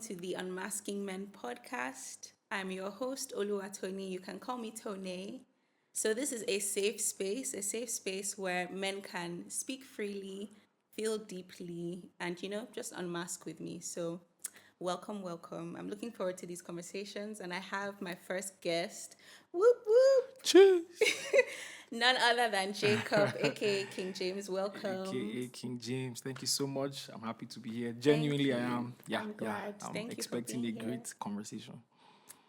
to the Unmasking Men podcast. I'm your host, Oluwatoni. You can call me Tone. So this is a safe space where men can speak freely, feel deeply, and, just unmask with me. So welcome. I'm looking forward to these conversations, and I have my first guest. Whoop, whoop. Cheers. None other than Jacob, aka Kng James. Welcome. AKA Kng James. Thank you so much. I'm happy to be here. Thank Genuinely, I you. am. I'm glad. I'm Thank you for expecting being a here. great conversation.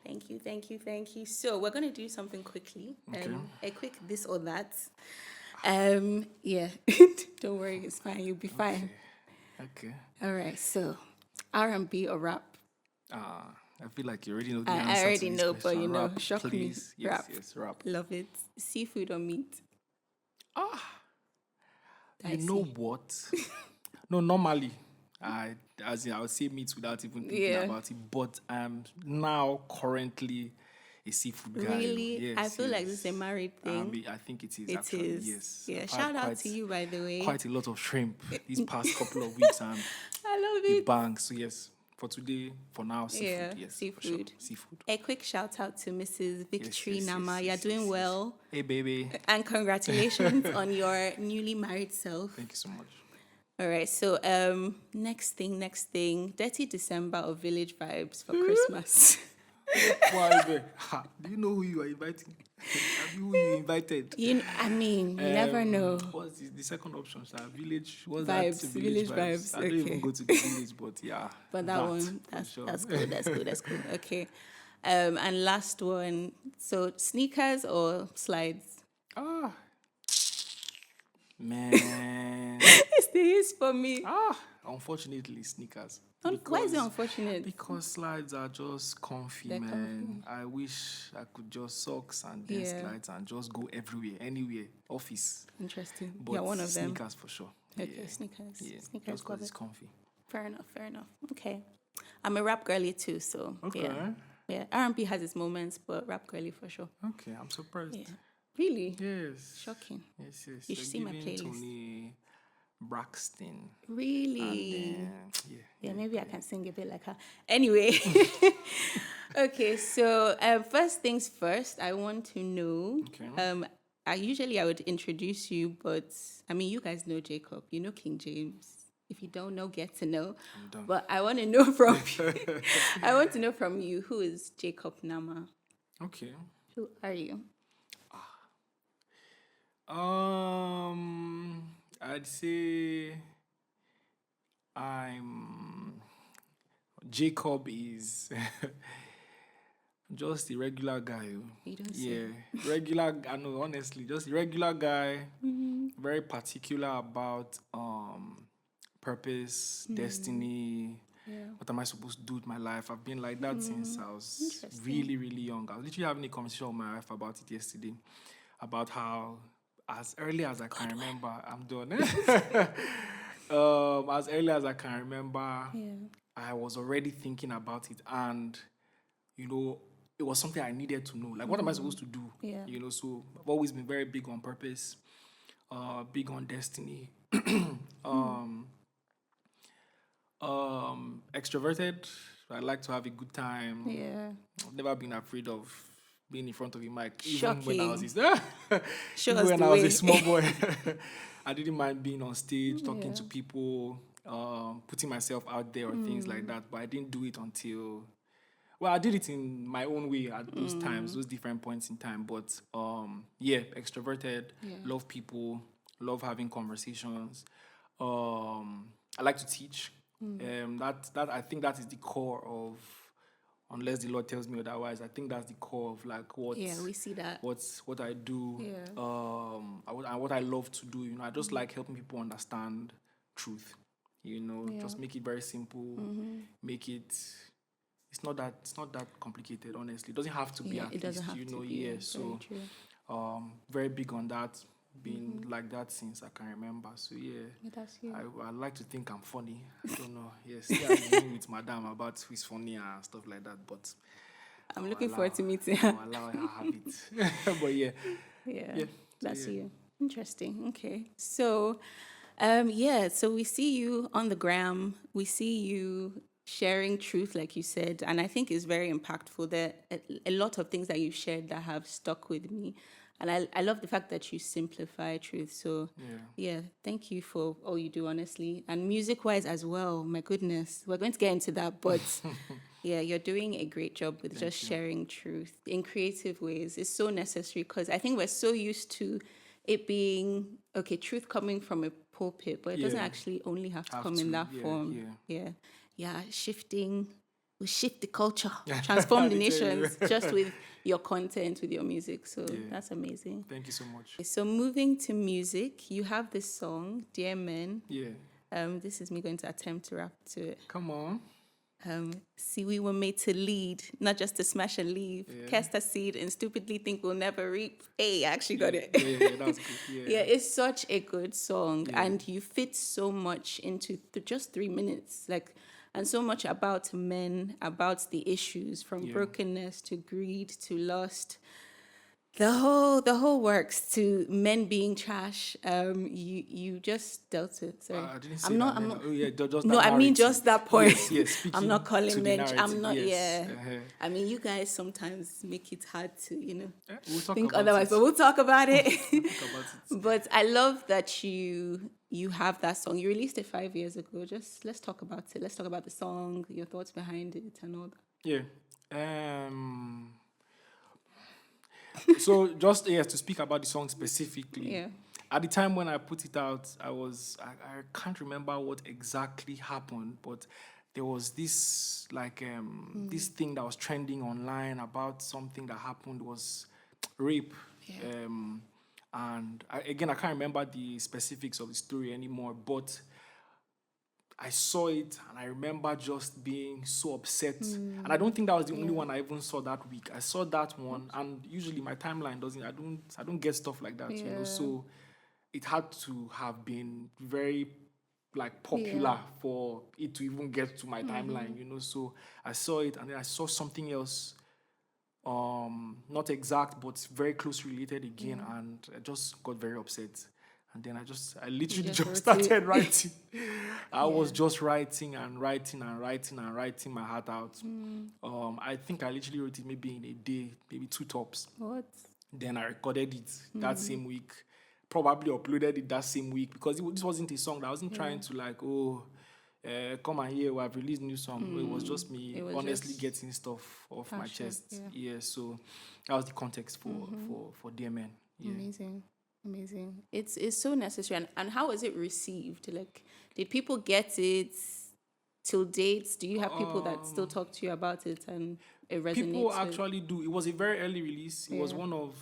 Thank you. So we're gonna do something quickly. Okay. A quick this or that. Yeah. Don't worry, it's fine. You'll be fine. Okay. All right. So, R&B or rap? I feel like you already know the I answer already to this know, question. but Rap, shock please. me. Yes, Rap. yes, rap. Love it. Seafood or meat? You know what? No, normally, I would say meat without even thinking about it. But I'm now currently a seafood guy. Really? Yes, I feel like this is a yes. married thing. I think it is It actually. is. Yes. Yeah. I've Shout had out to you, by the way. quite a lot of shrimp these past couple of weeks, and I love it it. bangs. So yes, for today, for now, seafood. Yeah, Yes, seafood. For sure. Seafood. A quick shout out to Mrs. Victory yes, Nama. yes, You're yes, doing yes. well. Hey, baby. And congratulations on your newly married self. Thank you so much. All right, so next thing, Dirty December or Village Vibes for Christmas. Why, babe? Do you know who you are inviting? Who you invited? You never know. What's the second option? Sir? Village. What's Vibes, that? village vibes, I don't okay. even go to the village, but yeah. But that one, for sure. that's cool. Okay. And last one, so sneakers or slides? Man. It's the is for me. Unfortunately, sneakers. Why is it unfortunate? Because slides are just comfy, They're man. I wish I could just socks and then slides and just go everywhere, anywhere, office. Interesting. But You're one of them. sneakers for sure. Okay, Yeah. sneakers. Yeah, Sneakers. just because it's comfy. Fair enough. Okay. I'm a rap girly too, so Okay. Yeah. R&B has its moments, but rap girly for sure. Okay, I'm surprised. Yeah. Really? Yes. Shocking. Yes. You should see my You're giving playlist. Tony Braxton. Really? Yeah. Maybe I can sing a bit like her. Anyway. Okay, so first things first, I want to know. Okay. I would introduce you, but you guys know Jacob. You know Kng James. If you don't know, get to know. I'm done. But I want to know from you. I want to know from you, who is Jacob Nama? Okay. Who are you? I'd say Jacob is just a regular guy. You don't say. Yeah, regular. I know, honestly, just a regular guy. Very particular about purpose, destiny. Yeah. What am I supposed to do with my life? I've been like that since I was Interesting. really, really young. I was literally having a conversation with my wife about it yesterday, about how as early as I can remember, I'm done. As early as I can remember, I was already thinking about it, and it was something I needed to know. Like, what am I supposed to do? Yeah. So I've always been very big on purpose, big on destiny. Extroverted. I like to have a good time. Yeah. I've never been afraid of being in front of a mic, even Shocking. when I was Show even us when the I was way. a small boy. I didn't mind being on stage, talking to people, putting myself out there or things like that. But I didn't do it until, I did it in my own way at those times, those different points in time. But extroverted, love people, love having conversations. I like to teach. That I think that is the core of, unless the Lord tells me otherwise, I think that's the core of like what we see that. what I do. Yeah. What I love to do. I just like helping people understand truth. Just make it very simple. Make it. It's not that complicated. Honestly, it doesn't have to be. At it doesn't least, have to be. Yeah. Very So, true. very big on that. Been like that since I can remember. So That's you. I like to think I'm funny. I don't know. Yes, I'm dealing with Madam about who's funny and stuff like that. But I'm looking forward to meeting her. I'll allow her have it. But Yeah. That's you. Interesting. Okay. So, so we see you on the gram. We see you sharing truth, like you said, and I think it's very impactful. There are a lot of things that you've shared that have stuck with me, and I love the fact that you simplify truth. So yeah, thank you for all you do, honestly, and music-wise as well. My goodness, we're going to get into that, but yeah, you're doing a great job with just sharing truth in creative ways. It's so necessary because I think we're so used to it being okay, truth coming from a pulpit, but it doesn't actually only have to come in that form. Shifting, we shift the culture, transform the nations just with your content, with your music. So that's amazing. Thank you so much. So moving to music, you have this song, Dear Men. This is me going to attempt to rap to it. Come on. See, we were made to lead, not just to smash and leave. Cast a seed and stupidly think we'll never reap. Hey, I actually got it. That's good. Yeah, it's such a good song, and you fit so much into just 3 minutes, and so much about men, about the issues from brokenness to greed to lust. The whole works to men being trash. You just dealt it. Sorry, I didn't say I'm that. not. Oh yeah, just No, that I mean just that point. Yes, I'm not calling men. I'm not. Yes. I mean, you guys sometimes make it hard to, We'll talk think about otherwise. it. But we'll talk about it. We'll talk about it. But I love that you have that song. You released it 5 years ago. Just let's talk about it. Let's talk about the song, your thoughts behind it, and all that. Yeah. So just to speak about the song specifically. At the time when I put it out, I can't remember what exactly happened, but there was this this thing that was trending online about something that happened was rape. And I can't remember the specifics of the story anymore, but I saw it and I remember just being so upset. And I don't think that was the only one I even saw that week. I saw that one, and usually my timeline doesn't. I don't get stuff like that, So it had to have been very popular for it to even get to my timeline, So I saw it, and then I saw something else, not exact but very close related again, and I just got very upset. And then I literally just started writing. I was just writing and writing and writing and writing my heart out. I think I literally wrote it maybe in a day, maybe 2 tops. What? Then I recorded it that same week. Probably uploaded it that same week, because this wasn't a song that I wasn't trying to come and hear, I've released a new song. No, it was just me honestly getting stuff off my chest. So that was the context for Dear Men. Amazing. It's so necessary. And how was it received? Did people get it till dates? Do you have people that still talk to you about it and it resonates? People actually do. It was a very early release. It was one of,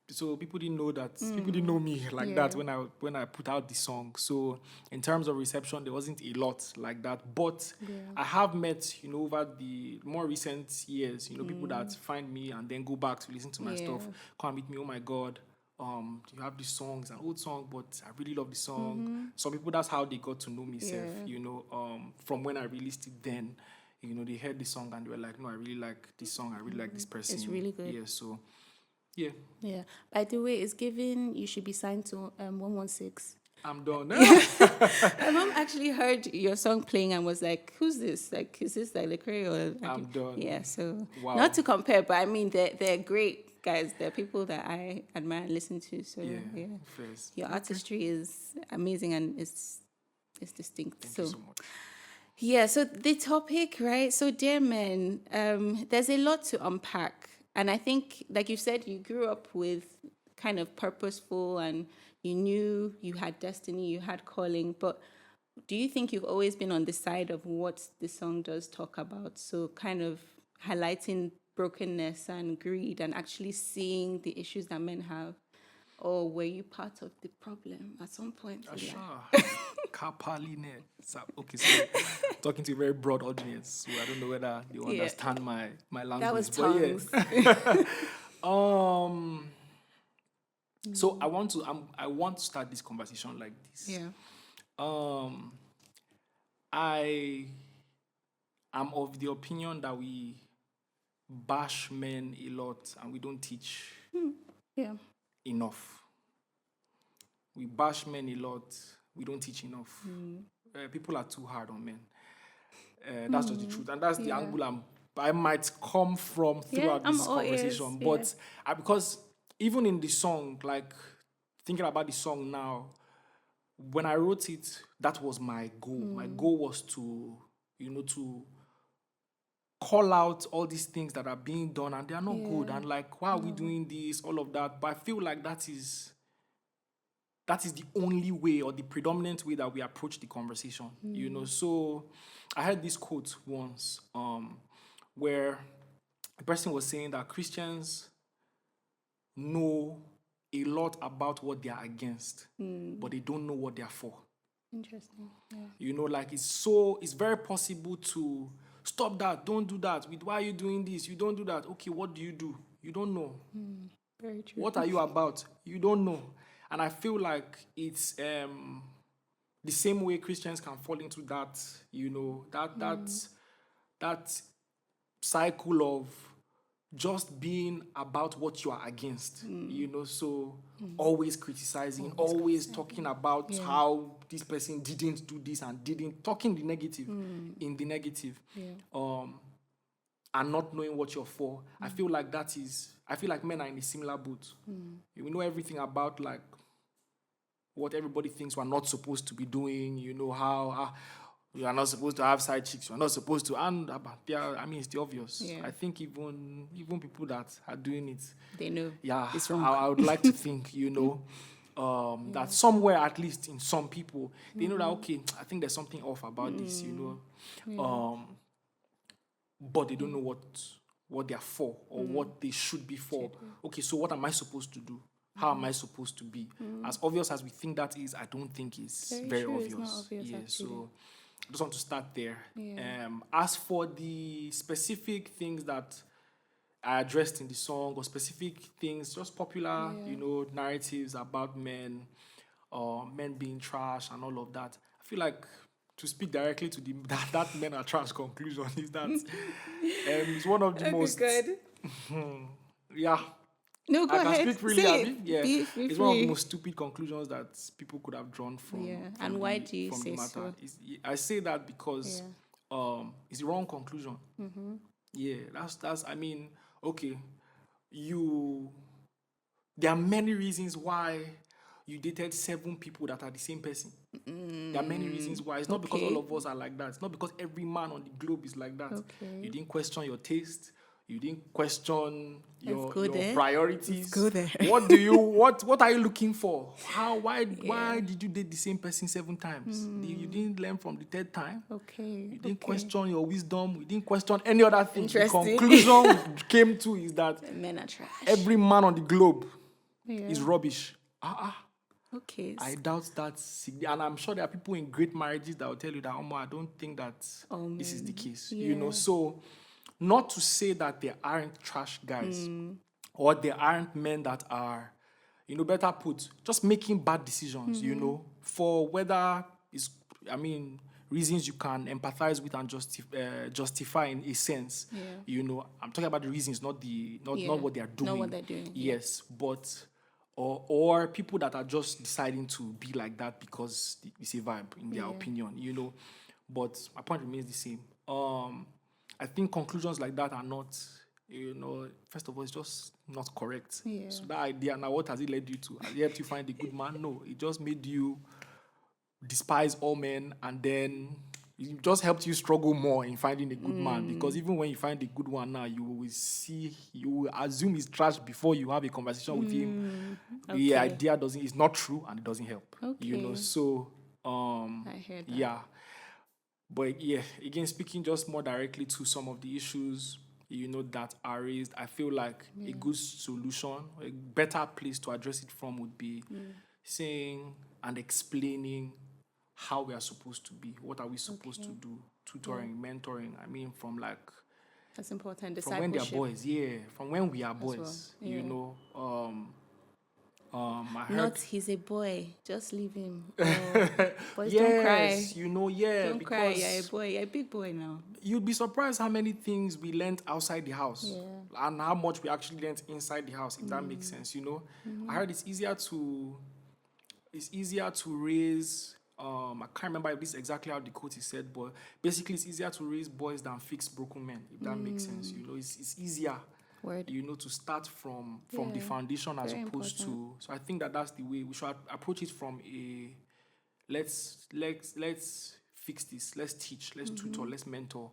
so people didn't know that. People didn't know me like that when I put out the song. So in terms of reception, there wasn't a lot like that. But I have met, over the more recent years, people that find me and then go back to listen to my stuff, come and meet me. Oh my God. You have these songs, an old song, but I really love the song. Some people, that's how they got to know me, from when I released it then. They heard the song and they were like, no, I really like this song. I really like this person. It's really good. Yeah. By the way, it's given you should be signed to 116. I'm done. My mom actually heard your song playing and was like, who's this? Is this like Lecrae or... I'm done. Yeah, so Wow. Not to compare, but I mean, they're great guys. They're people that I admire and listen to. So First. Your artistry is amazing and it's distinct. Thank you so much. Yeah, so the topic, right? So Dear Men, there's a lot to unpack. And I think, like you said, you grew up with kind of purposeful and you knew you had destiny, you had calling. But do you think you've always been on the side of what the song does talk about? So kind of highlighting brokenness and greed and actually seeing the issues that men have? Or were you part of the problem at some point? Kapaline. Okay, so talking to a very broad audience, so I don't know whether you understand my language. That was tongues. So I want to start this conversation like this. I am of the opinion that we bash men a lot and we don't teach enough. We bash men a lot. We don't teach enough. People are too hard on men. That's just the truth, and that's the angle I might come from throughout I'm this all ears. conversation. Yeah. But because even in the song, like thinking about the song now, when I wrote it, that was my goal. My goal was to, to call out all these things that are being done and they are not good. And like, why are we doing this? All of that. But I feel like that is the only way or the predominant way that we approach the conversation. So I heard this quote once, where a person was saying that Christians know a lot about what they are against, but they don't know what they are for. Interesting. Yeah. Like it's very possible to stop that, don't do that. Why are you doing this? You don't do that. Okay, what do? You don't know. Very true. What are you about? You don't know. And I feel like it's the same way Christians can fall into that, that cycle of just being about what you are against, so always criticizing, always talking about how this person didn't do this and didn't, talking the negative in the negative, and not knowing what you're for. I feel like men are in a similar boat. We know everything about like what everybody thinks we're not supposed to be doing, how you are not supposed to have side chicks, you are not supposed to, and it's the obvious. Yeah. I think even people that are doing it, They know. yeah, It's wrong. I would like to think, that somewhere, at least in some people, they know that, okay, I think there's something off about this, but they don't know what they're for or what they should be for. Okay, so what am I supposed to do? How am I supposed to be? As obvious as we think that is, I don't think it's very true. obvious. It's not obvious, yeah, actually. so I just want to start there. Yeah. As for the specific things that I addressed in the song, or specific things, just popular, narratives about men, men being trash and all of that, I feel like to speak directly to that men are trash conclusion is that it's one of the most good. yeah. No, go I can ahead. speak freely, Say Abby. it. Yeah, Be it's one of the free. most stupid conclusions that people could have drawn from. And why do you say so? I say that because it's the wrong conclusion. Yeah, that's. I mean, okay, there are many reasons why you dated 7 people that are the same person. There are many reasons why. It's not because all of us are like that. It's not because every man on the globe is like that. Okay. You didn't question your taste. You didn't question your go there. priorities. Let's go there. What are you looking for? Why did you date the same person 7 times? You didn't learn from the 3rd time. Okay. You didn't question your wisdom. You didn't question any other thing. The Interesting. conclusion we came to is that Men are trash. every man on the globe Yeah. is rubbish. Okay. I doubt that, and I'm sure there are people in great marriages that will tell you that, I don't think that this is the case. Yeah. So not to say that there aren't trash guys or there aren't men that are, better put, just making bad decisions, for whether it's, reasons you can empathize with and justify in a sense. Yeah. I'm talking about the reasons, not what they are doing. Not what they're doing. Yes, but or people that are just deciding to be like that because it's a vibe in their opinion, But my point remains the same. I think conclusions like that are not, first of all, it's just not correct. Yeah. So that idea, now what has it led you to? Has it helped you find a good man? No, it just made you despise all men, and then it just helped you struggle more in finding a good man, because even when you find a good one now, you will assume he's trash before you have a conversation with him. Okay. The idea is not true, and it doesn't help. Okay. So I heard that. yeah. But yeah, again, speaking just more directly to some of the issues, that are raised, I feel like a good solution, a better place to address it from would be saying and explaining how we are supposed to be. What are we supposed to do? Tutoring, mentoring. From like... That's important. From when they are Discipleship. boys, from when we are boys, well. I heard... Not he's a boy. Just leave him. Boys, don't cry. Don't because cry. You're a boy. You're a big boy now. You'd be surprised how many things we learned outside the house, and how much we actually learned inside the house, if that makes sense. I heard it's easier to raise I can't remember if this is exactly how the quote is said, but basically it's easier to raise boys than fix broken men, if that makes sense. You know, it's easier, Word. you know, to start from the Yeah. foundation as Very opposed important. to. So I think that's the way we should approach it, from a let's fix this, let's teach, let's tutor, let's mentor,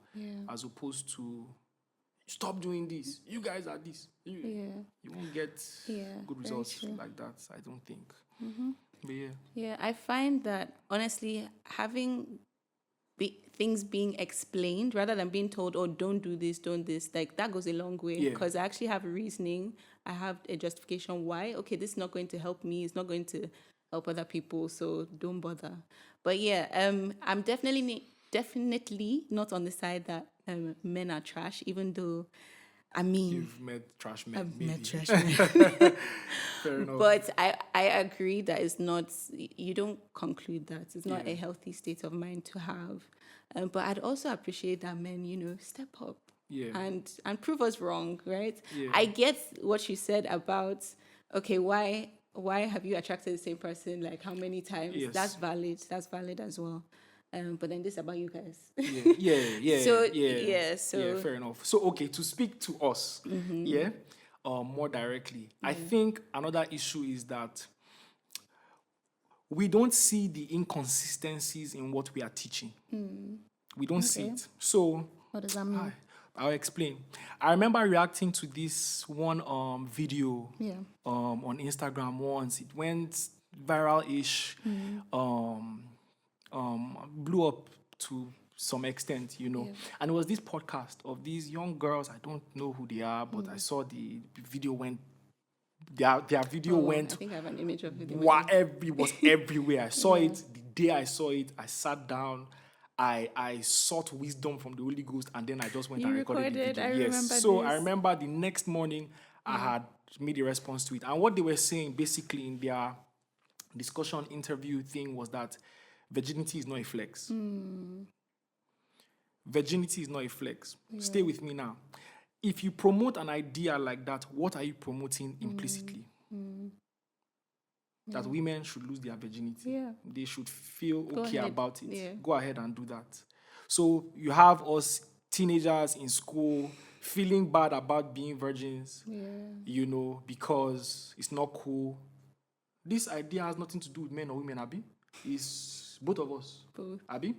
as opposed to stop doing this. You guys are this. You won't get good results like that, I don't think. But Yeah, I find that honestly, having things being explained rather than being told, oh, don't do this, don't this, like that goes a long way, Yeah. because I actually have a reasoning, I have a justification why, okay, this is not going to help me, it's not going to help other people, so don't bother. But yeah, I'm definitely not on the side that men are trash, even though, I mean, you've met trash men, I've maybe. met trash men. Fair enough. But I agree that it's not, you don't conclude that. It's not Yeah. a healthy state of mind to have. But I'd also appreciate that men, you know, step up Yeah. and prove us wrong, right? Yeah. I get what you said about, okay, why have you attracted the same person like how many times? Yes. That's valid as well. But then this about you guys. Yeah. So fair enough. So okay, to speak to us, more directly, I think another issue is that we don't see the inconsistencies in what we are teaching. We don't see it. So what does that mean? I'll explain. I remember reacting to this one video on Instagram once. It went viral-ish, blew up to some extent, you know. And it was this podcast of these young girls. I don't know who they are, but I saw the video went. Their video went. I think I have an image of it. It was everywhere. I saw it the day I saw it. I sat down. I sought wisdom from the Holy Ghost, and then I just went and recorded the video. I remember So this. I remember the next morning I had made a response to it, and what they were saying basically in their discussion interview thing was that virginity is not a flex. Virginity is not a flex. Stay with me now. If you promote an idea like that, what are you promoting implicitly? That women should lose their virginity. Yeah. They should feel okay about it. Yeah. Go ahead and do that. So you have us teenagers in school feeling bad about being virgins, you know, because it's not cool. This idea has nothing to do with men or women, Abi. It's both of us, Abi.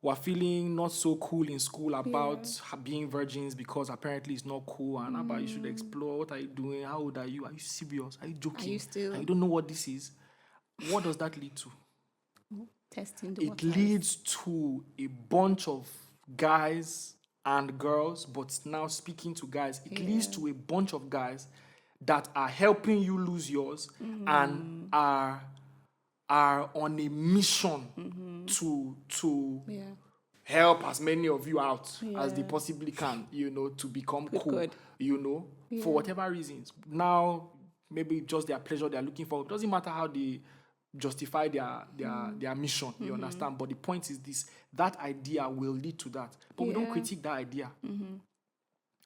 We're feeling not so cool in school about being virgins because apparently it's not cool. And about you should explore. What are you doing? How old are you? Are you serious? Are you joking? Are you still? And you don't know what this is. What does that lead to? Testing the It leads to a bunch of guys and girls, but now speaking to guys, it leads to a bunch of guys that are helping you lose yours and are on a mission to help as many of you out as they possibly can, you know, to become cool, you know, for whatever reasons. Now, maybe just their pleasure they're looking for. It doesn't matter how they justify their mission, you understand? But the point is this, that idea will lead to that. But we don't critique that idea.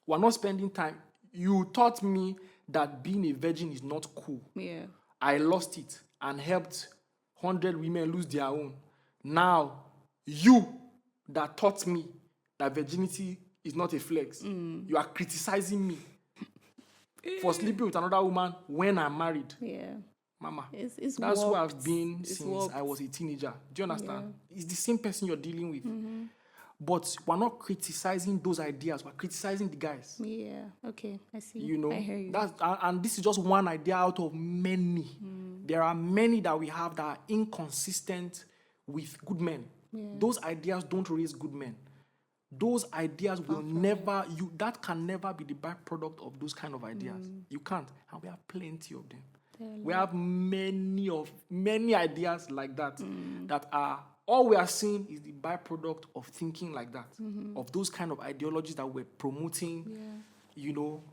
We're not spending time. You taught me that being a virgin is not cool. Yeah. I lost it and helped 100 women lose their own. Now, you that taught me that virginity is not a flex, you are criticizing me for sleeping with another woman when I'm married. Yeah. Mama, It's that's who warped. I've been It's since warped. I was a teenager. Do you understand? It's the same person you're dealing with. But we're not criticizing those ideas. We're criticizing the guys. Yeah. Okay. I see. You know, I hear you. and this is just one idea out of many. There are many that we have that are inconsistent with good men. Those ideas don't raise good men. Those ideas will never, that can never be the byproduct of those kind of ideas. You can't. And we have plenty of them. We have many ideas like that that are, all we are seeing is the byproduct of thinking like that, of those kind of ideologies that we're promoting, you know,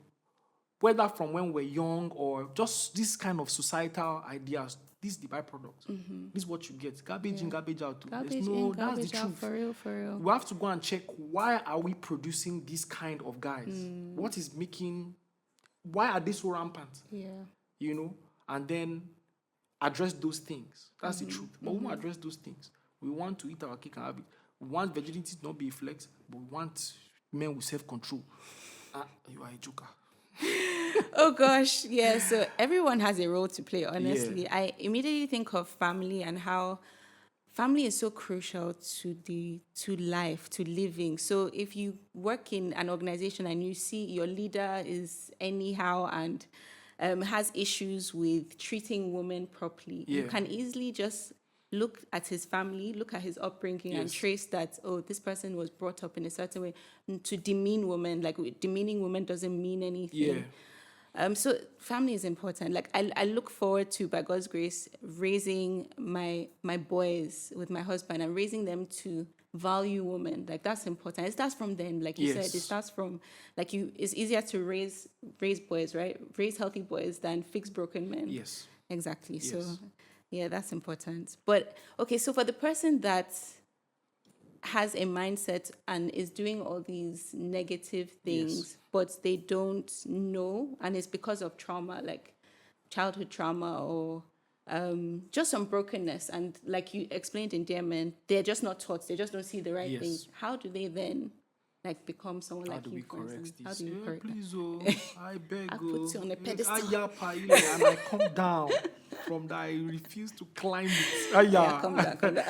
whether from when we're young or just this kind of societal ideas. This is the byproduct. This is what you get. Garbage in, garbage out. Garbage There's in, that's garbage the out. truth. For real. We have to go and check, why are we producing this kind of guys? What is making, why are they so rampant? Yeah. You know? And then address those things. That's the truth. But we won't address those things. We want to eat our cake and have it. We want virginity to not be a flex, but we want men with self-control. You are a joker. Oh gosh, yeah. So everyone has a role to play, honestly. I immediately think of family and how family is so crucial to life, to living. So if you work in an organization and you see your leader is anyhow and has issues with treating women properly, you can easily just look at his family, look at his upbringing, and trace that, oh, this person was brought up in a certain way to demean women. Like, demeaning women doesn't mean anything. So family is important. Like, I look forward to, by God's grace, raising my boys with my husband and raising them to value women. Like, that's important. It starts from them, like you said. It starts from, like, it's easier to raise boys, right? Raise healthy boys than fix broken men. Yes. Exactly. Yes. So yeah, that's important. But okay, so for the person that has a mindset and is doing all these negative things, but they don't know, and it's because of trauma, like childhood trauma or just some brokenness, and like you explained in Dear Men, they're just not taught, they just don't see the right thing. How do they then like become someone like you, for instance? How do you correct please, I beg, I put you on a pedestal. And I come down from that. I refuse to climb it. Come down.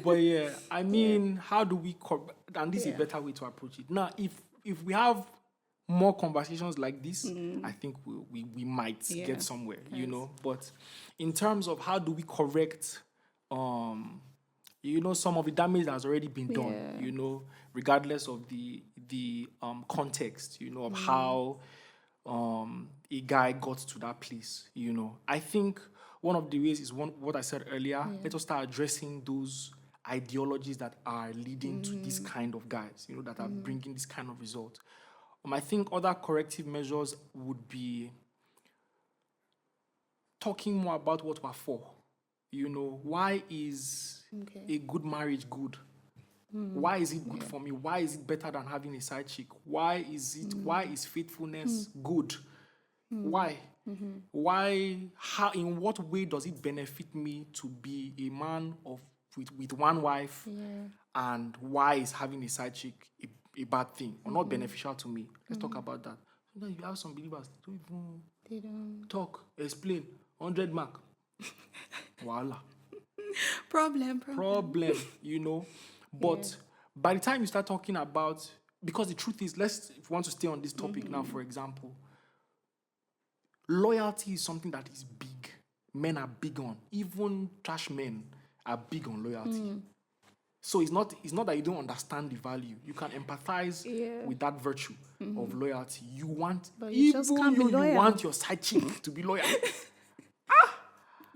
But yeah, I mean, how do we and this is a better way to approach it. Now, if we have more conversations like this, I think we might get somewhere, you know. But in terms of how do we correct, you know, some of the damage that has already been done, you know, regardless of the context, you know, of how a guy got to that place, you know. I think one of the ways is what I said earlier. Let us start addressing those ideologies that are leading to this kind of guys, you know, that are bringing this kind of result. I think other corrective measures would be talking more about what we're for. You know, why is a good marriage good? Why is it good for me? Why is it better than having a side chick? Why is faithfulness good? Why? Why? How? In what way does it benefit me to be a man with one wife? And why is having a side chick a bad thing or not beneficial to me? Let's talk about that. Sometimes you have some believers they don't talk, explain, 100 mark. Voila. Problem, you know. But by the time you start talking about, because the truth is, if we want to stay on this topic now, for example, loyalty is something that is big. Men are big on. Even trash men are big on loyalty. So it's not that you don't understand the value. You can empathize with that virtue of loyalty. You want, you want your side chick to be loyal.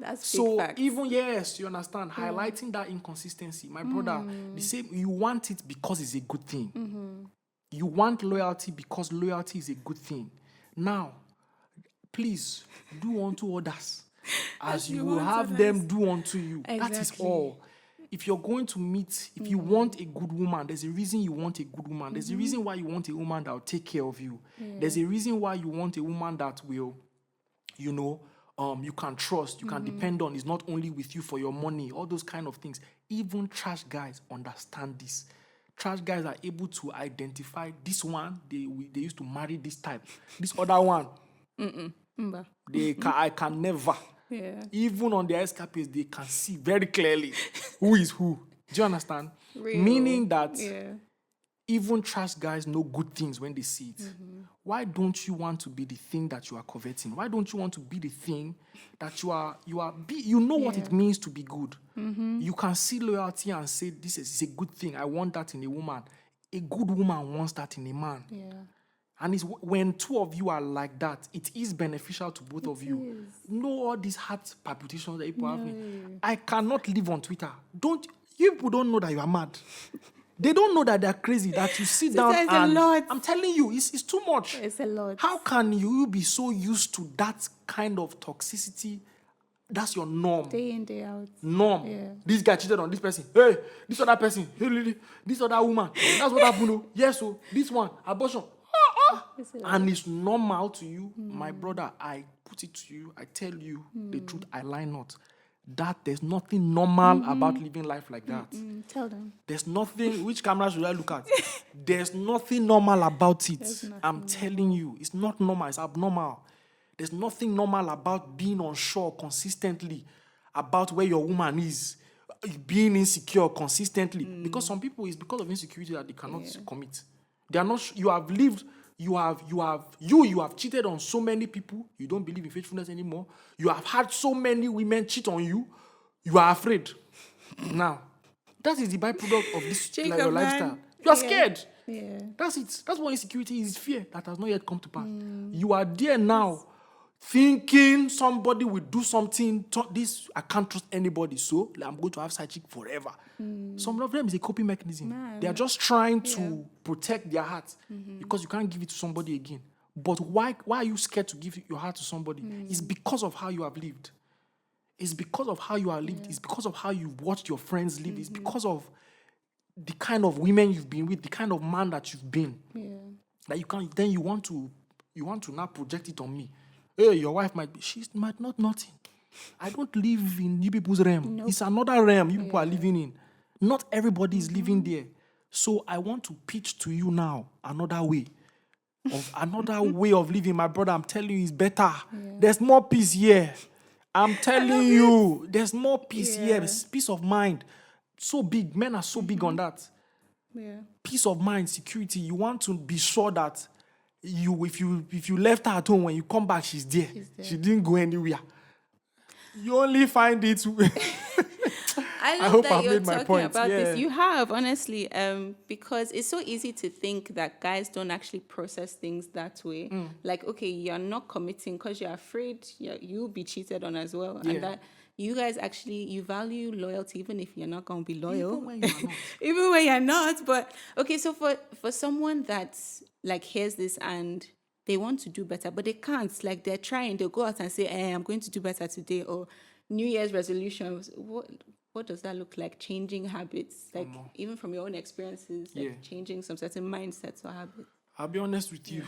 That's so big facts. Even you understand, highlighting that inconsistency. My brother, the same, you want it because it's a good thing. You want loyalty because loyalty is a good thing. Now, please do unto others as you will have them do unto you. Exactly. That is all. If you're going to meet, if you want a good woman, there's a reason you want a good woman. There's a reason why you want a woman that will take care of you. There's a reason why you want a woman that will, you know, you can trust, you can depend on, is not only with you for your money, all those kind of things. Even trash guys understand this. Trash guys are able to identify this one, they used to marry this type. This other one, I can never. Even on their escapades, they can see very clearly who is who. Do you understand? Real. Meaning that even trash guys know good things when they see it. Why don't you want to be the thing that you are coveting? Why don't you want to be the thing that you know what it means to be good? You can see loyalty and say, this is a good thing. I want that in a woman. A good woman wants that in a man. And it's when two of you are like that, it is beneficial to both of you. No, all these heart palpitations that people have. I cannot live on Twitter. You people don't know that you are mad. They don't know that they're crazy, that you sit down and... a lot. I'm telling you, it's too much. It's a lot. How can you be so used to that kind of toxicity? That's your norm. Day in, day out. Norm. This guy cheated on this person. Hey, this other person. Hey, this other woman. That's what happened. Yes, so this one. Abortion. And it's normal to you. My brother, I put it to you. I tell you the truth. I lie not. that there's nothing normal about living life like that. Tell them. There's nothing. Which camera should I look at? There's nothing normal about it. I'm telling you, it's not normal. It's abnormal. There's nothing normal about being unsure consistently about where your woman is, being insecure consistently. Because some people, it's because of insecurity that they cannot commit. They are not. You have lived. You have cheated on so many people. You don't believe in faithfulness anymore. You have had so many women cheat on you. You are afraid. Now, that is the byproduct of this your lifestyle. You are scared. Yeah. That's it. That's what insecurity is, fear that has not yet come to pass. You are there now, thinking somebody will do something. This, I can't trust anybody, so I'm going to have side chick forever. Some of them is a coping mechanism. They are just trying to protect their heart because you can't give it to somebody again. But why are you scared to give your heart to somebody? It's because of how you have lived. It's because of how you are lived. It's because of how you've watched your friends live. It's because of the kind of women you've been with, the kind of man that you've been. That you can't. Then you want to now project it on me. Hey, your wife might not nothing. I don't live in you people's realm. Nope. It's another realm you people are living in. Not everybody is living there. So I want to pitch to you now another way of living. My brother, I'm telling you, it's better. There's more peace here. I'm telling you, there's more peace here. Peace of mind. So big. Men are so big on that. Peace of mind, security. You want to be sure that if you left her at home, when you come back, she's there. She didn't go anywhere. You only find it. I hope that you're talking about this. You have, honestly, because it's so easy to think that guys don't actually process things that way. Like, okay, you're not committing because you're afraid you'll be cheated on as well. And that you guys actually, you value loyalty even if you're not going to be loyal. Even when you're not. But, okay, so for someone that's, like, hears this and they want to do better, but they can't. Like, they're trying. They'll go out and say, hey, I'm going to do better today. Or New Year's resolutions. What does that look like? Changing habits, like even from your own experiences, like changing some certain mindsets or habits. I'll be honest with you.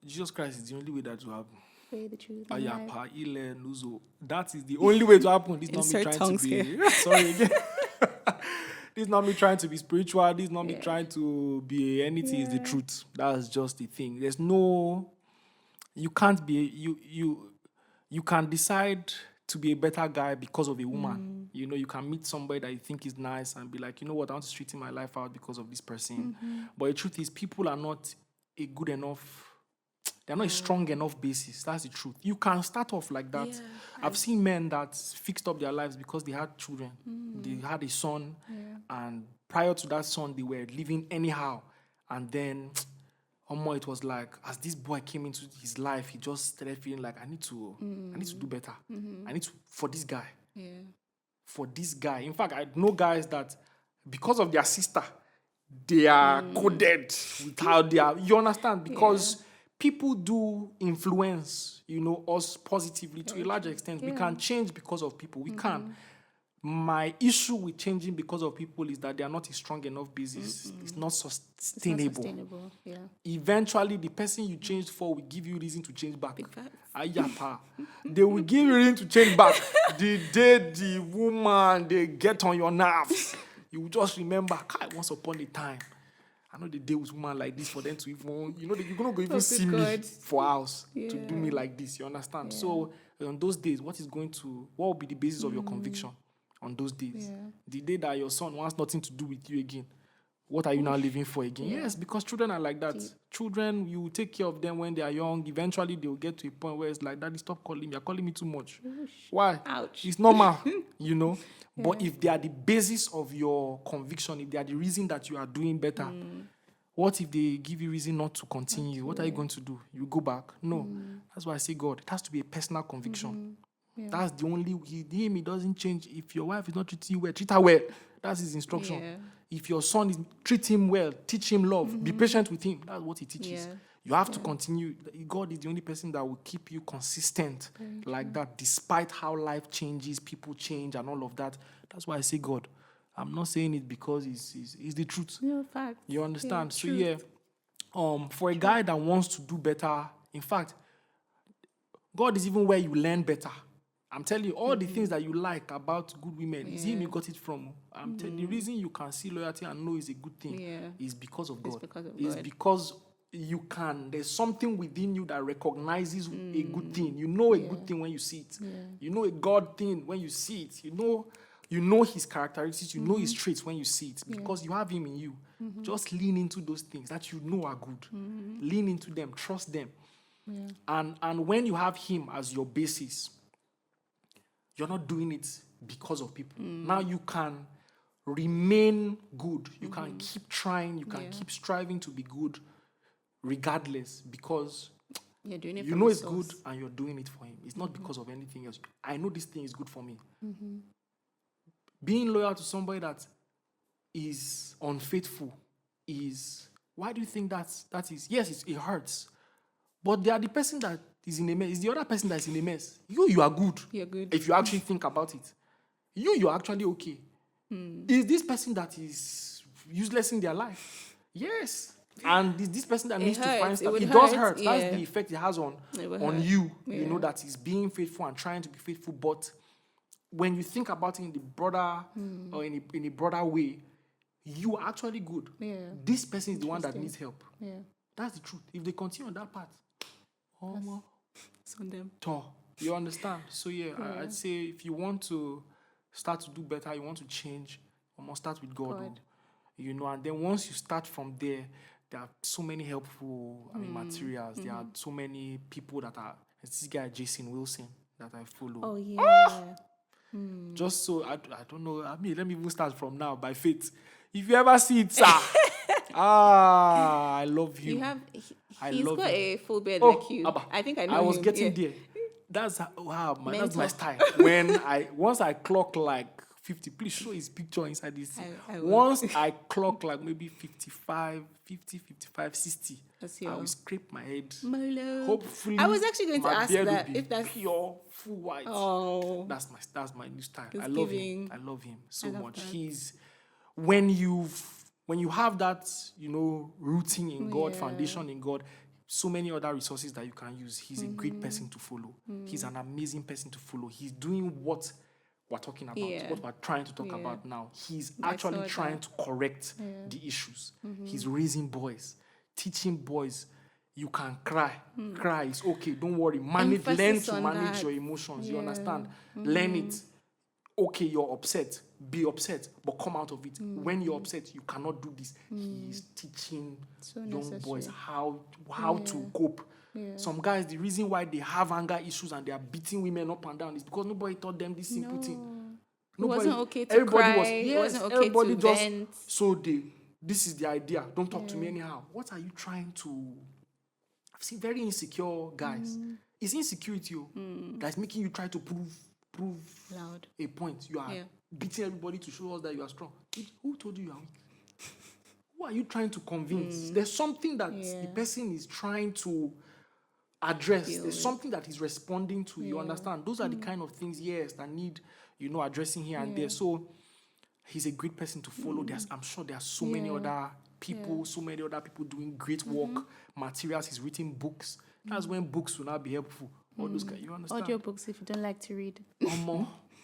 Jesus Christ is the only way that to happen. Pray the truth. That is the only way to happen. This is not me trying to be. Sorry again. This is not me trying to be spiritual. This is not me trying to be anything. It's the truth. That's just the thing. There's no. You can't be. You can decide to be a better guy because of a woman. You know, you can meet somebody that you think is nice and be like, you know what, I want to straighten my life out because of this person. But the truth is, people are not a good enough, they're not a strong enough basis. That's the truth. You can start off like that. I've seen men that fixed up their lives because they had children. They had a son, and prior to that son, they were living anyhow. And then it was like, as this boy came into his life, he just started feeling like, I need to do better. I need to, for this guy. For this guy. In fact, I know guys that, because of their sister, they are coded with how they are. You understand? Because people do influence, us positively to a large extent. We can change because of people. We can. My issue with changing because of people is that they are not a strong enough basis. It's not sustainable. Eventually, the person you changed for will give you reason to change back. They will give you reason to change back. The day the woman, they get on your nerves, you will just remember, once upon a time, I know the day was woman like this for them to even, you're going to even see me for house to do me like this. You understand? So, on those days, what will be the basis of your conviction? On those days, the day that your son wants nothing to do with you again, what are you now living for again? Yes, because children are like that. Children, you take care of them when they are young. Eventually, they will get to a point where it's like, Daddy, stop calling me. You're calling me too much. Why? Ouch. It's normal, But if they are the basis of your conviction, if they are the reason that you are doing better, what if they give you reason not to continue? What are you going to do? You go back? No. That's why I say, God, it has to be a personal conviction. That's the only he doesn't change. If your wife is not treating you well, treat her well. That's his instruction. If your son is treat him well, teach him love, be patient with him. That's what he teaches. You have to continue. God is the only person that will keep you consistent like that, despite how life changes, people change, and all of that. That's why I say God. I'm not saying it because it's the truth. No, fact. You understand? So for a guy that wants to do better, in fact, God is even where you learn better. I'm telling you, all the things that you like about good women, is him you got it from. I'm telling you, the reason you can see loyalty and know is a good thing is because of God. It's because you can, there's something within you that recognizes a good thing. You know a good thing when you see it. You know a God thing when you see it. You know his characteristics, you know his traits when you see it, because you have him in you. Just lean into those things that you know are good. Lean into them, trust them. And when you have him as your basis, you're not doing it because of people. Now you can remain good. You can keep trying. You can keep striving to be good regardless, because you're doing it you know it's good and you're doing it for him. It's not because of anything else. I know this thing is good for me. Being loyal to somebody that is unfaithful is... Why do you think that is? Yes, it hurts. But they are the person that is in a mess. It's the other person that's in a mess. You are good. You're good. If you actually think about it. You're actually okay. Is this person that is useless in their life? Yes. And is this person that needs to find stuff? It does hurt. That's the effect it has on you. You know, that is being faithful and trying to be faithful. But when you think about it in the broader or in a broader way, you are actually good. This person is the one that needs help. That's the truth. If they continue on that path, it's on them. You understand? So I'd say if you want to start to do better, you want to change, you must start with God. You know, and then once you start from there are so many helpful materials. There are so many people that are... This guy Jason Wilson that I follow. Oh yeah. Just so I don't know. I mean, let me even start from now by faith. If you ever see it, sir. I love you. He's got a full beard like you. Abba. I think I know. I was getting there. That's man. That's my style. Once I clock like 50, please show his picture inside this. Once I clock like maybe 55, 60, I will scrape my head. Molo. Hopefully, I was actually going to ask that if that's pure, full white. Oh, that's my new style. It's I love giving. him. I love him so much. That. He's when you have that, rooting in God, foundation in God, so many other resources that you can use. He's a great person to follow. He's an amazing person to follow. He's doing what we're talking about, what we're trying to talk about now. He's actually trying to correct the issues. He's raising boys, teaching boys. You can cry. Cry is okay. Don't worry. Learn to manage your emotions. You understand? Learn it. Okay, you're upset. Be upset, but come out of it. When you're upset, you cannot do this. He's teaching young boys how to cope. Some guys, the reason why they have anger issues and they are beating women up and down is because nobody taught them this simple thing. It wasn't okay to cry. It wasn't okay to vent. So this is the idea. Don't talk to me anyhow. What are you trying to... I've seen very insecure guys. It's insecurity that's making you try to prove loud a point. You are beating everybody to show us that you are strong. Who told you are weak? Who are you trying to convince? There's something that the person is trying to address. There's something that he's responding to. You understand? Those are the kind of things, that need, addressing here and there. So he's a great person to follow. I'm sure there are so many other people, doing great work, materials. He's written books. That's when books will now be helpful. All those guys, you understand? Audio books if you don't like to read.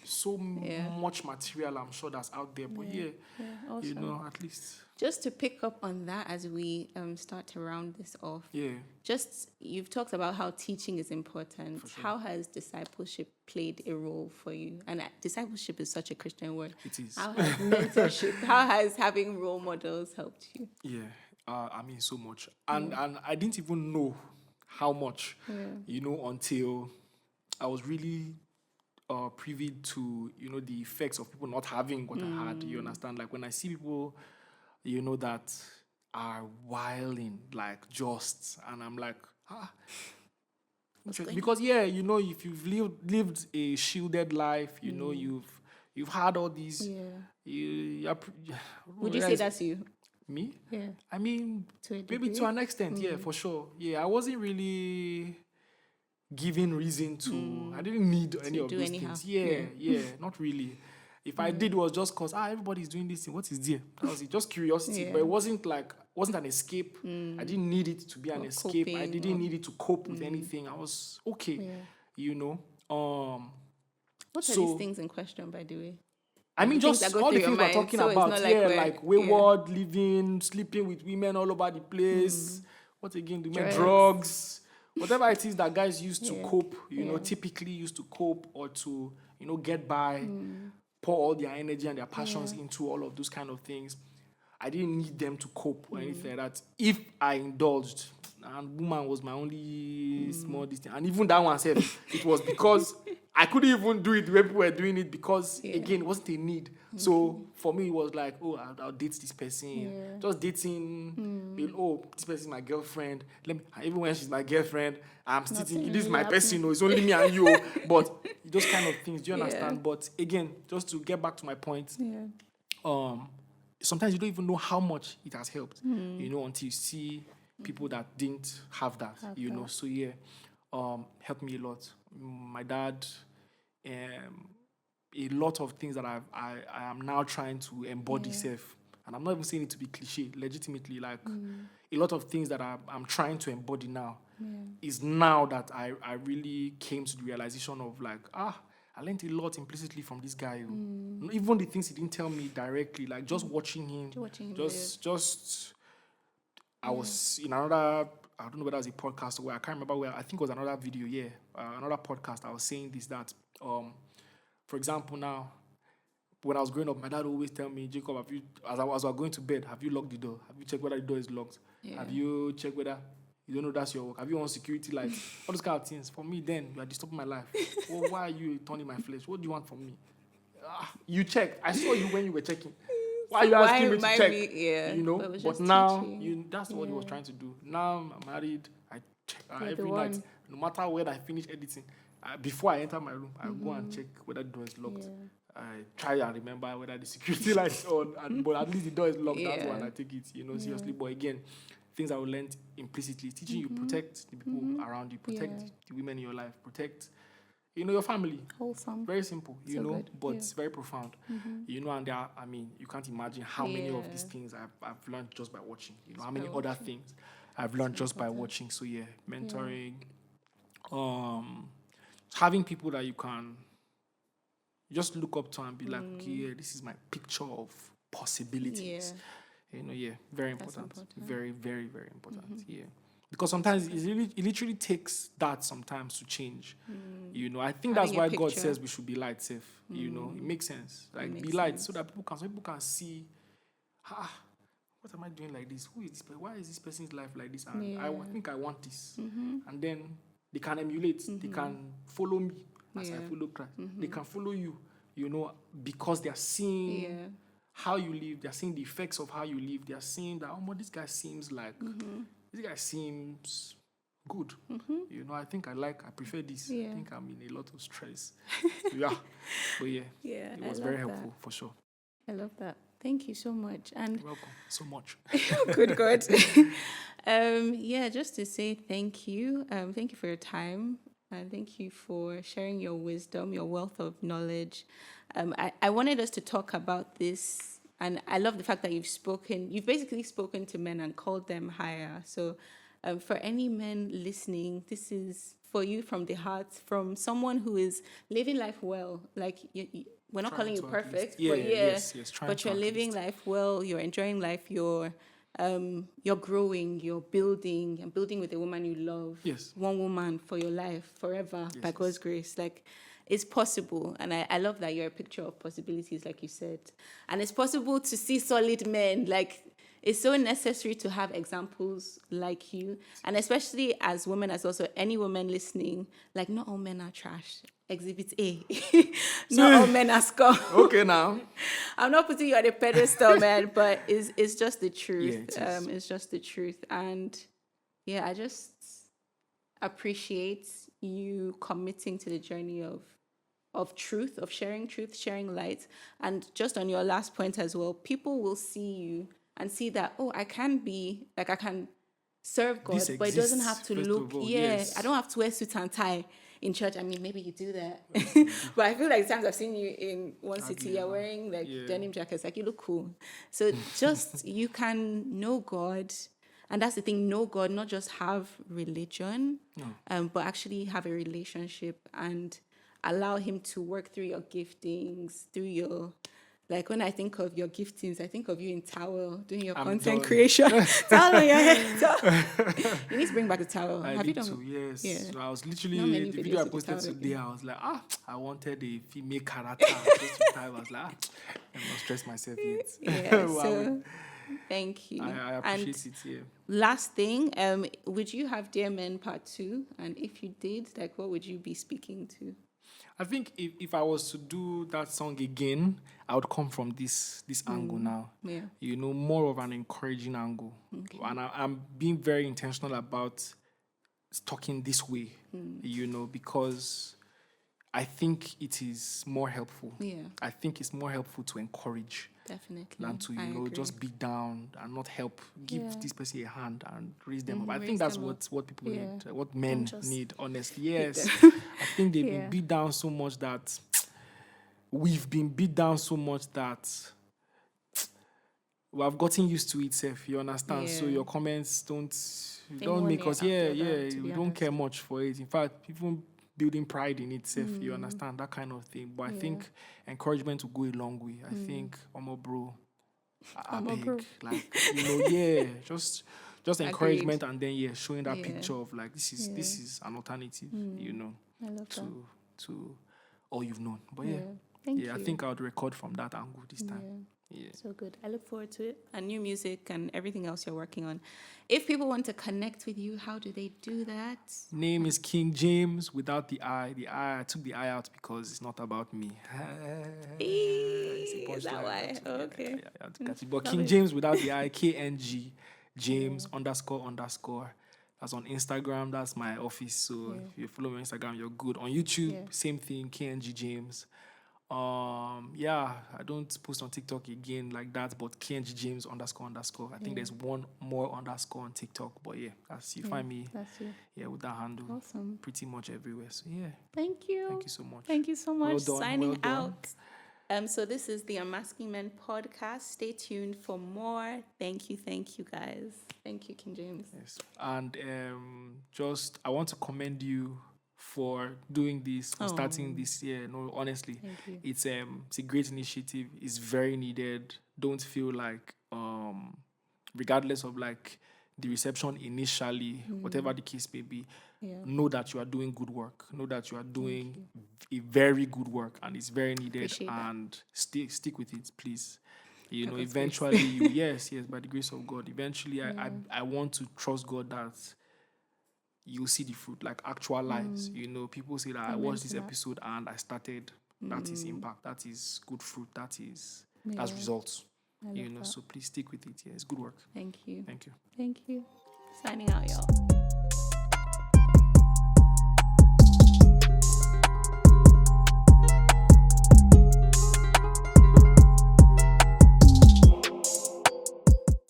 So much material, I'm sure, that's out there. But awesome. At least. Just to pick up on that as we start to round this off. You've talked about how teaching is important. Sure. How has discipleship played a role for you? And discipleship is such a Christian word. It is. How has mentorship, how has having role models helped you? So much. And I didn't even know how much, until I was really privy to, the effects of people not having what I had. You understand? Like when I see people, that are wilding, like and I'm like, because if you've lived a shielded life, you've had all these. Would you say that's you? Me? Yeah. I mean, maybe to an extent, for sure. I wasn't really given reason to... I didn't need any of those things. Not really. If I did, it was just because, everybody's doing this thing. What is there? That was it. Just curiosity. But it wasn't an escape. I didn't need it to be an escape. I didn't need it to cope with anything. I was okay, What are these things in question, by the way? I mean, things just that go all the through your things we're mind, talking so it's about. not like we're- Like wayward living, sleeping with women all over the place. What again? Drugs. Whatever it is that guys use to cope, typically used to cope or to, get by, pour all their energy and their passions into all of those kind of things. I didn't need them to cope or anything like that. If I indulged, and woman was my only small distance, and even that one said it was because I couldn't even do it the way people were doing it because again, it wasn't a need. So for me, it was like, oh, I'll date this person. Just dating. Oh, this person is my girlfriend. Even when she's my girlfriend, I'm still thinking this is my person. It's only me and you. But those kind of things, do you understand? But again, just to get back to my point, sometimes you don't even know how much it has helped, until you see people that didn't have that, So helped me a lot. My dad, a lot of things that I am now trying to embody self. And I'm not even saying it to be cliche, legitimately, like a lot of things that I'm trying to embody now is now that I really came to the realization of like, I learned a lot implicitly from this guy. Even the things he didn't tell me directly, like just watching him, I was in another, I don't know whether it was a podcast or where, I can't remember where, I think it was another video, another podcast. I was saying this, that, for example, now, when I was growing up, my dad always tell me, Jacob, as I was going to bed, have you locked the door? Have you checked whether the door is locked? Have you checked whether you don't know that's your work? Have you on security lights? All those kind of things. For me, then, you are disturbing my life. Well, why are you turning my flesh? What do you want from me? You checked. I saw you when you were checking. Why are you asking me to check? But now, that's what he was trying to do. Now I'm married. I check every night. No matter when I finish editing, before I enter my room, I go and check whether the door is locked. I try and remember whether the security light is on, but at least the door is locked. That's when I take it, seriously. But again, things I learned implicitly, teaching you protect the people around you, protect the women in your life, protect, your family. Wholesome. Very simple, but it's very profound. And there are, you can't imagine how many of these things I've learned just by watching. How many other things I've learned just by watching. So mentoring, having people that you can just look up to and be like, okay, this is my picture of possibilities. Very important. Very, very, very important. Because sometimes it literally takes that sometimes to change. I think that's why God says we should be light safe. It makes sense. Like be light so that people can see, what am I doing like this? Who is this person? Why is this person's life like this? And I think I want this. And then they can emulate. They can follow me as I follow Christ. They can follow you, because they are seeing how you live. They are seeing the effects of how you live. They are seeing that, this guy seems like, this guy seems good. I think I prefer this. I think I'm in a lot of stress. But it was very helpful for sure. I love that. Thank you so much. And you're welcome so much. Good God. Just to say thank you. Thank you for your time. And thank you for sharing your wisdom, your wealth of knowledge. I wanted us to talk about this, and I love the fact that you've basically spoken to men and called them higher. So for any men listening, this is for you from the heart, from someone who is living life well. Like, we're not calling you perfect, but you're living life well, you're enjoying life, you're growing, you're building, and building with a woman you love. Yes. One woman for your life, forever, by God's grace. Like, it's possible. And I love that you're a picture of possibilities, like you said. And it's possible to see solid men. Like, it's so necessary to have examples like you. And especially as women, as also any woman listening, like, not all men are trash. Exhibit A. Not all men are scum. Okay, now. I'm not putting you on a pedestal, man, but it's just the truth. Yeah, it is. It's just the truth. And I just appreciate you committing to the journey of truth, of sharing light. And just on your last point as well, people will see you and see that, I can serve God, but it doesn't have to look, I don't have to wear suit and tie in church. I mean, maybe you do that. But I feel like the times I've seen you in one city, you're wearing denim jackets, like you look cool. So just, you can know God. And that's the thing, know God, not just have religion, but actually have a relationship. And allow him to work through your giftings, through your, like when I think of your giftings, I think of you in towel doing your content creation. Towel on your head. You need to bring back the towel. I Have need you done? to, yes. Yeah. So I was Not literally, many the video I videos with the posted towel today, again. I was like, I wanted a female character. Just to type. I was like, I'm not stress myself yet. Yeah. Well, So thank you. I appreciate it, yeah. Last thing, would you have Dear Men Part 2? And if you did, like, what would you be speaking to? I think if I was to do that song again, I would come from this angle now. Yeah. You know, more of an encouraging angle. Okay. And I'm being very intentional about talking this way, you know, because I think it is more helpful. Yeah. I think it's more helpful to encourage Definitely. than to, you know, agree. just beat down and not help. Give this person a hand and raise them up. I Raise think that's them up. what people Yeah. need, what men just need, honestly. Yes. I think they've been beat down so much that we've been beat down so much that we have gotten used to it, Seth. You understand? So Yeah. your comments don't one make ear us, after the other, to we be don't care honest. much for it. In fact, even building pride in itself, you understand that kind of thing. But I think encouragement will go a long way. I think, bro, I beg, bro. like, you know, just encouragement, and then showing that picture of like this is an alternative, you know, I love that. to all you've known. But Thank you. I think I would record from that angle this time. Yeah. So good. I look forward to it. And new music and everything else you're working on. If people want to connect with you, how do they do that? Name is Kng James without the I. I took the I out because it's not about me. Is that why? Okay. But Kng James without the I, KNG James __. That's on Instagram. That's my office. So if you follow me on Instagram, you're good. On YouTube, same thing, KNG James. I don't post on TikTok again like that, but Kng James __. I think there's one more underscore on TikTok, but that's you find me. That's you. Yeah, with that handle. Awesome. Pretty much everywhere. So Thank you. thank you so much. Thank you so much. Well done, Signing well done. out. So this is the Unmasking Men podcast. Stay tuned for more. Thank you, guys. Thank you, Kng James. Yes. And I want to commend you for doing this, for starting this year. No, honestly, it's a great initiative. It's very needed. Don't feel like, regardless of like the reception initially, whatever the case may be, know that you are doing good work. Know that you are doing a very good work, and it's very needed. Appreciate and stick with it, please. You know, eventually, yes, by the grace of God. Eventually, I want to trust God that you'll see the fruit, like actual lives. You know, people say that I watched this episode and I started. That is impact. That is good fruit. That's results. You know, so please stick with it. Yeah, it's good work. Thank you. Thank you. Thank you. Signing out, y'all.